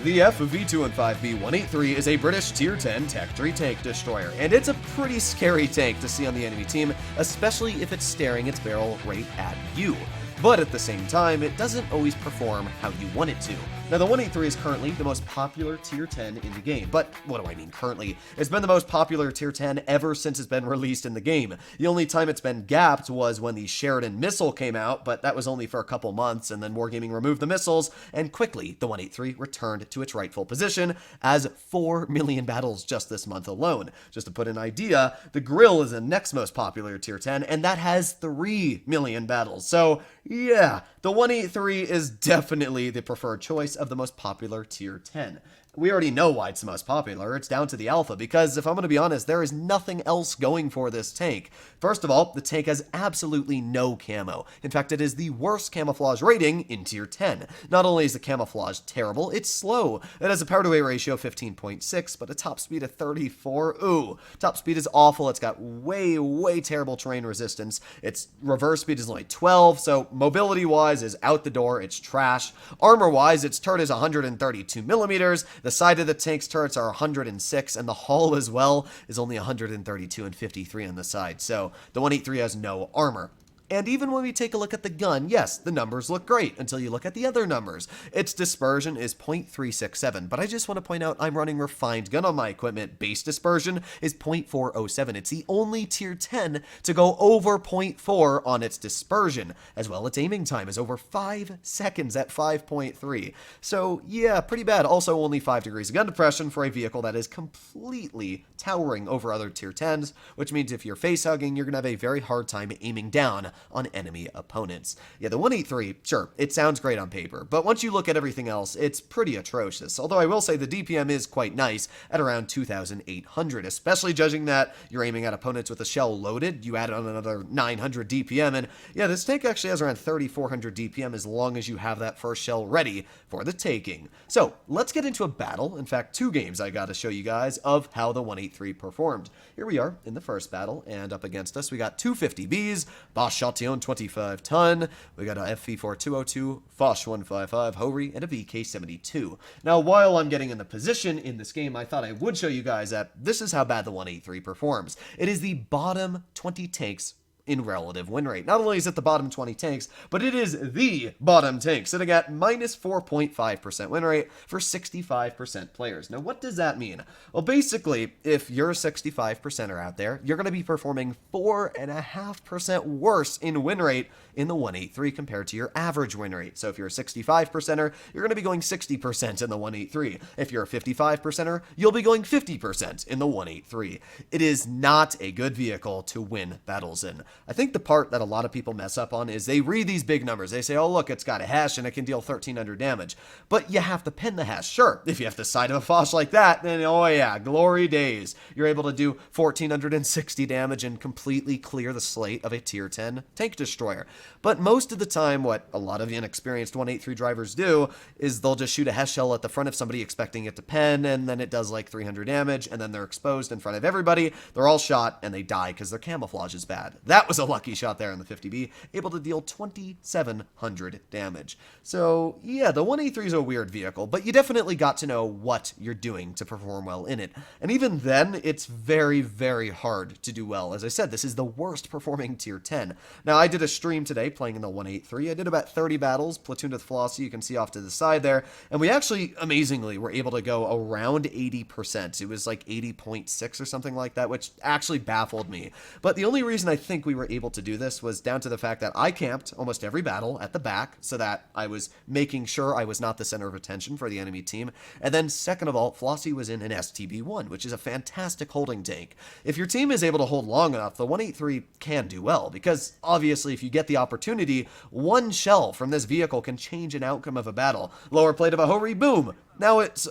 The FV215B 183 is a British Tier 10 Tech 3 tank destroyer, and it's a pretty scary tank to see on the enemy team, especially if it's staring its barrel right at you. But at the same time, it doesn't always perform how you want it to. Now, the 183 is currently the most popular Tier 10 in the game, but what do I mean currently? It's been the most popular Tier 10 ever since it's been released in the game. The only time it's been gapped was when the Sheridan missile came out, but that was only for a couple months, and then Wargaming removed the missiles, and quickly, the 183 returned to its rightful position as 4 million battles just this month alone. Just to put an idea, the Grill is the next most popular Tier 10, and that has 3 million battles. So, yeah, the 183 is definitely the preferred choice of the most popular Tier 10. We already know why it's the most popular. It's down to the alpha, because if I'm going to be honest, there is nothing else going for this tank. First of all, the tank has absolutely no camo. In fact, it is the worst camouflage rating in Tier 10. Not only is the camouflage terrible, it's slow. It has a power-to-weight ratio of 15.6, but a top speed of 34. Ooh, top speed is awful. It's got way terrible terrain resistance. Its reverse speed is only 12, so mobility-wise is out the door. It's trash. Armor-wise, its turret is 132 millimeters. The side of the tank's turrets are 106, and the hull as well is only 132 and 53 on the side. So the 183 has no armor. And even when we take a look at the gun, yes, the numbers look great until you look at the other numbers. Its dispersion is 0.367, but I just want to point out I'm running refined gun on my equipment. Base dispersion is 0.407. It's the only Tier 10 to go over 0.4 on its dispersion. As well, its aiming time is over 5 seconds at 5.3. So, yeah, pretty bad. Also, only 5 degrees of gun depression for a vehicle that is completely towering over other Tier 10s, which means if you're face hugging, you're going to have a very hard time aiming down on enemy opponents. Yeah, the 183, sure, it sounds great on paper, but once you look at everything else, it's pretty atrocious. Although I will say the DPM is quite nice at around 2,800, especially judging that you're aiming at opponents with a shell loaded. You add on another 900 DPM, and yeah, this tank actually has around 3,400 DPM as long as you have that first shell ready for the taking. So, let's get into a battle. In fact, 2 games I gotta show you guys of how the 183 performed. Here we are in the first battle, and up against us we got 250Bs, Bosch Chatillon 25-ton, we got a FV4202, Foch 155, Hori, and a VK72. Now, while I'm getting in the position in this game, I thought I would show you guys that this is how bad the 183 performs. It is the bottom 20 tanks in relative win rate. Not only is it the bottom 20 tanks, but it is the bottom tank, sitting at minus 4.5% win rate for 65% players. Now, what does that mean? Well, basically, if you're a 65%er out there, you're going to be performing 4.5% worse in win rate in the 183 compared to your average win rate. So if you're a 65%er, you're going to be going 60% in the 183. If you're a 55%er, you'll be going 50% in the 183. It is not a good vehicle to win battles in. I think the part that a lot of people mess up on is they read these big numbers. They say, oh, look, it's got a hash and it can deal 1,300 damage. But you have to pin the hash. Sure, if you have the side of a Foch like that, then oh yeah, glory days. You're able to do 1,460 damage and completely clear the slate of a Tier 10 tank destroyer. But most of the time, what a lot of inexperienced 183 drivers do is they'll just shoot a HESH shell at the front of somebody expecting it to pen, and then it does like 300 damage, and then they're exposed in front of everybody. They're all shot, and they die because their camouflage is bad. That was a lucky shot there in the 50B, able to deal 2,700 damage. So, yeah, the 183 is a weird vehicle, but you definitely got to know what you're doing to perform well in it. And even then, it's very hard to do well. As I said, this is the worst performing Tier 10. Now, I did a stream today playing in the 183. I did about 30 battles, platooned with Flossie, you can see off to the side there, and we actually, amazingly, were able to go around 80%. It was like 80.6 or something like that, which actually baffled me. But the only reason I think we were able to do this was down to the fact that I camped almost every battle at the back, so that I was making sure I was not the center of attention for the enemy team. And then second of all, Flossie was in an STB-1, which is a fantastic holding tank. If your team is able to hold long enough, the 183 can do well, because obviously if you get the opportunity, one shell from this vehicle can change an outcome of a battle. Lower plate of a Hori, boom! Now it's,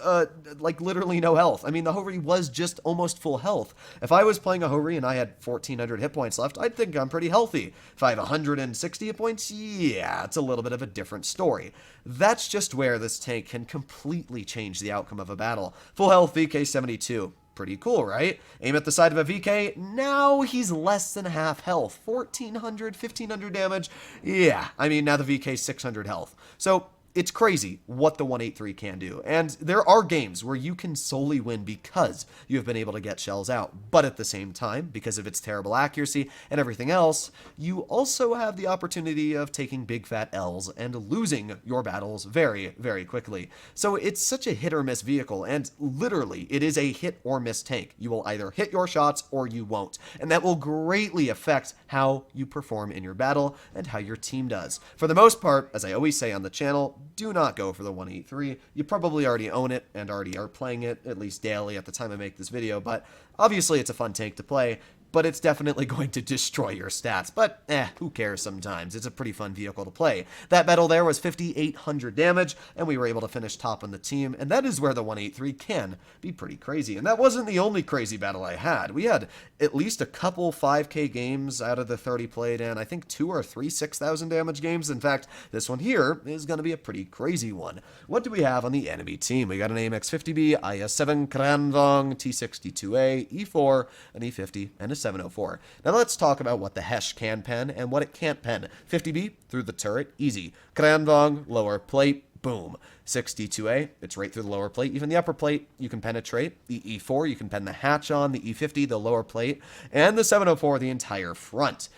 like, literally no health. I mean, the Hori was just almost full health. If I was playing a Hori and I had 1,400 hit points left, I'd think I'm pretty healthy. If I have 160 hit points, yeah, it's a little bit of a different story. That's just where this tank can completely change the outcome of a battle. Full health VK72. Pretty cool, right? Aim at the side of a VK, now he's less than half health. 1,400, 1,500 damage. Yeah, I mean, now the VK's 600 health. So It's crazy what the 183 can do, and there are games where you can solely win because you have been able to get shells out, but at the same time, because of its terrible accuracy and everything else, you also have the opportunity of taking big fat L's and losing your battles very, very quickly. So it's such a hit or miss vehicle, and literally, it is a hit or miss tank. You will either hit your shots or you won't, and that will greatly affect how you perform in your battle and how your team does. For the most part, as I always say on the channel, do not go for the 183. You probably already own it and already are playing it, at least daily at the time I make this video, but obviously it's a fun tank to play, but it's definitely going to destroy your stats. But, who cares sometimes? It's a pretty fun vehicle to play. That battle there was 5,800 damage, and we were able to finish top on the team, and that is where the 183 can be pretty crazy. And that wasn't the only crazy battle I had. We had at least a couple 5k games out of the 30 played, and I think 2 or 3 6,000 damage games. In fact, this one here is going to be a pretty crazy one. What do we have on the enemy team? We got an AMX-50B, IS-7, Kranvong, T-62A, E4, an E-50, and a 704. Now let's talk about what the Hesh can pen and what it can't pen. 50B, through the turret, easy. Kranvong, lower plate, boom. 62A, it's right through the lower plate. Even the upper plate, you can penetrate. The E4, you can pen the hatch on. The E50, the lower plate. And the 704, the entire front.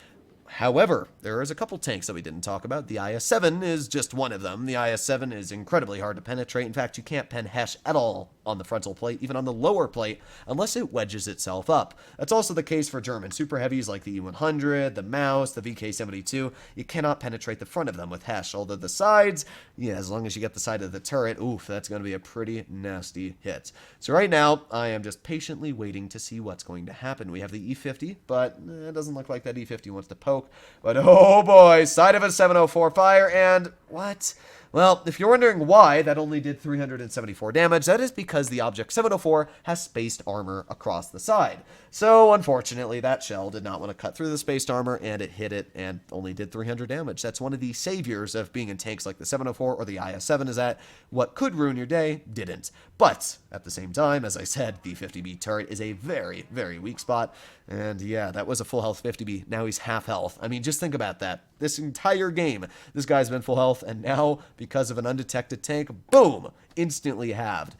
However, there is a couple tanks that we didn't talk about. The IS-7 is just one of them. The IS-7 is incredibly hard to penetrate. In fact, you can't pen Hesh at all on the frontal plate, even on the lower plate, unless it wedges itself up. That's also the case for German super heavies like the E-100, the Maus, the VK-72. You cannot penetrate the front of them with Hesh, although the sides, yeah, as long as you get the side of the turret, oof, that's going to be a pretty nasty hit. So right now, I am just patiently waiting to see what's going to happen. We have the E-50, but it doesn't look like that E-50 wants to poke. But oh boy, side of a 704 fire, and what? Well, if you're wondering why that only did 374 damage, that is because the Object 704 has spaced armor across the side. So, unfortunately, that shell did not want to cut through the spaced armor, and it hit it and only did 300 damage. That's one of the saviors of being in tanks like the 704 or the IS-7, is that what could ruin your day didn't. But, at the same time, as I said, the 50B turret is a very, very weak spot. And yeah, that was a full health 50B. Now he's half health. I mean, just think about that. This entire game, this guy's been full health, and now, because of an undetected tank, boom, instantly halved.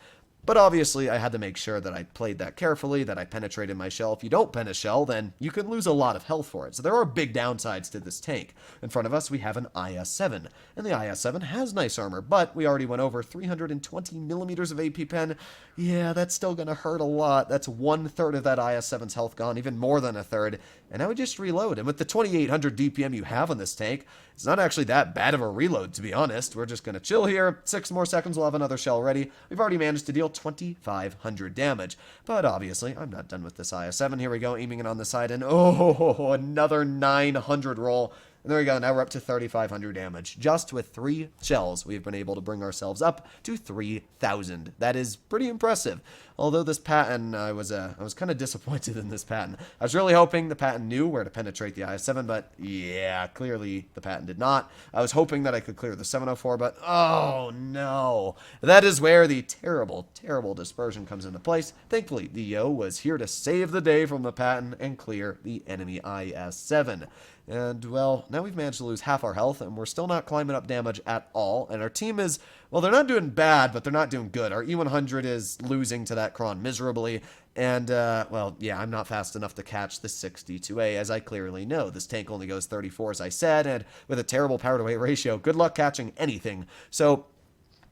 But obviously, I had to make sure that I played that carefully, that I penetrated my shell. If you don't pen a shell, then you can lose a lot of health for it. So there are big downsides to this tank. In front of us, we have an IS-7. And the IS-7 has nice armor, but we already went over 320 millimeters of AP pen. Yeah, that's still going to hurt a lot. That's 1/3 of that IS-7's health gone, even more than 1/3. And I would just reload. And with the 2,800 DPM you have on this tank, it's not actually that bad of a reload, to be honest. We're just going to chill here. 6 more seconds, we'll have another shell ready. We've already managed to deal 2,500 damage. But obviously, I'm not done with this IS-7. Here we go, aiming it on the side, and oh, another 900 roll. And there we go, now we're up to 3,500 damage. Just with 3 shells, we've been able to bring ourselves up to 3,000. That is pretty impressive. Although this pattern, I was kind of disappointed in this pattern. I was really hoping the pattern knew where to penetrate the IS-7, but yeah, clearly the pattern did not. I was hoping that I could clear the 704, but oh no. That is where the terrible, terrible dispersion comes into place. Thankfully, the Yo was here to save the day from the pattern and clear the enemy IS-7. And, well, now we've managed to lose half our health, and we're still not climbing up damage at all. And our team is, well, they're not doing bad, but they're not doing good. Our E100 is losing to that Kron miserably. And, well, yeah, I'm not fast enough to catch the 62A, as I clearly know. This tank only goes 34, as I said, and with a terrible power-to-weight ratio, good luck catching anything. So,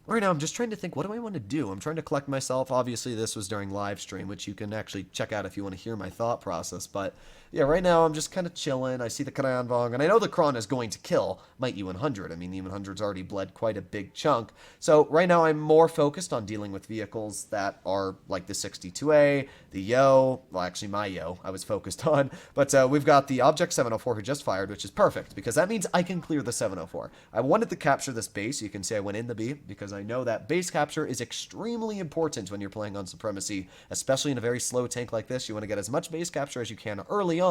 right now, I'm just trying to think, what do I want to do? I'm trying to collect myself. Obviously, this was during live stream, which you can actually check out if you want to hear my thought process. But, yeah, right now, I'm just kind of chilling. I see the Kranvong, and I know the Kron is going to kill my E100. I mean, the E100's already bled quite a big chunk. So, right now, I'm more focused on dealing with vehicles that are like the 62A, the Yo, well, actually, my Yo, I was focused on. But we've got the Object 704 who just fired, which is perfect, because that means I can clear the 704. I wanted to capture this base. You can say I went in the B, because I know that base capture is extremely important when you're playing on Supremacy, especially in a very slow tank like this. You want to get as much base capture as you can early on.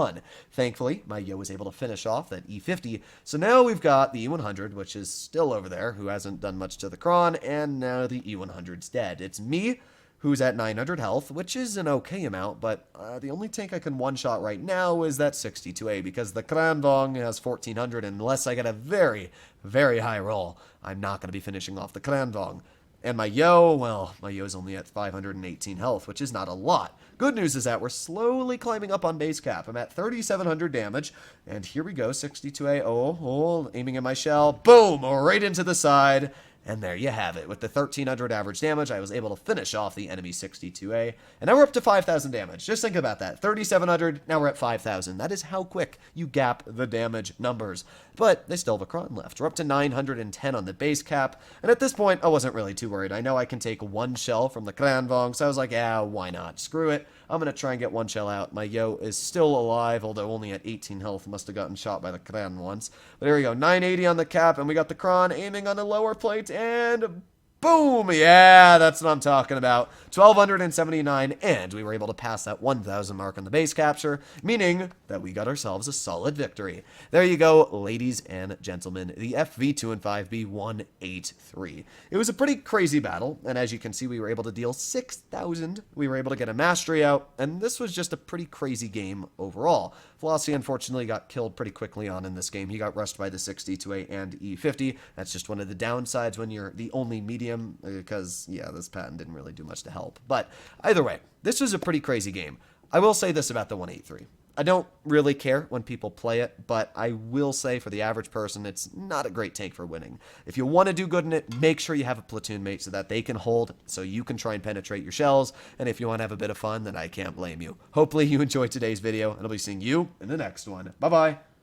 Thankfully, my Yo was able to finish off that E50, so now we've got the E100, which is still over there, who hasn't done much to the Kron, and now the E100's dead. It's me who's at 900 health, which is an okay amount, but the only tank I can one-shot right now is that 62A, because the Kranvong has 1400, and unless I get a very, very high roll, I'm not going to be finishing off the Kranvong. And my Yo, well, my Yo's only at 518 health, which is not a lot. Good news is that we're slowly climbing up on base cap. I'm at 3,700 damage, and here we go, 62A, oh, aiming at my shell, boom, right into the side. And there you have it. With the 1,300 average damage, I was able to finish off the enemy 62A. And now we're up to 5,000 damage. Just think about that. 3,700, now we're at 5,000. That is how quick you gap the damage numbers. But they still have a Kron left. We're up to 910 on the base cap. And at this point, I wasn't really too worried. I know I can take one shell from the Kranvong, so I was like, yeah, why not? Screw it. I'm going to try and get one shell out. My Yo is still alive, although only at 18 health. Must have gotten shot by the Kran once. But here we go. 980 on the cap, and we got the Kron aiming on the lower plate, and boom! Yeah, that's what I'm talking about. 1,279, and we were able to pass that 1,000 mark on the base capture, meaning that we got ourselves a solid victory. There you go, ladies and gentlemen, the FV215B 183. It was a pretty crazy battle, and as you can see, we were able to deal 6,000. We were able to get a mastery out, and this was just a pretty crazy game overall. Flossie, unfortunately, got killed pretty quickly on in this game. He got rushed by the 62A and E50. That's just one of the downsides when you're the only medium, because, yeah, this patent didn't really do much to help. But either way, this was a pretty crazy game. I will say this about the 183. I don't really care when people play it, but I will say for the average person, it's not a great tank for winning. If you want to do good in it, make sure you have a platoon mate so that they can hold, so you can try and penetrate your shells, and if you want to have a bit of fun, then I can't blame you. Hopefully you enjoyed today's video, and I'll be seeing you in the next one. Bye-bye!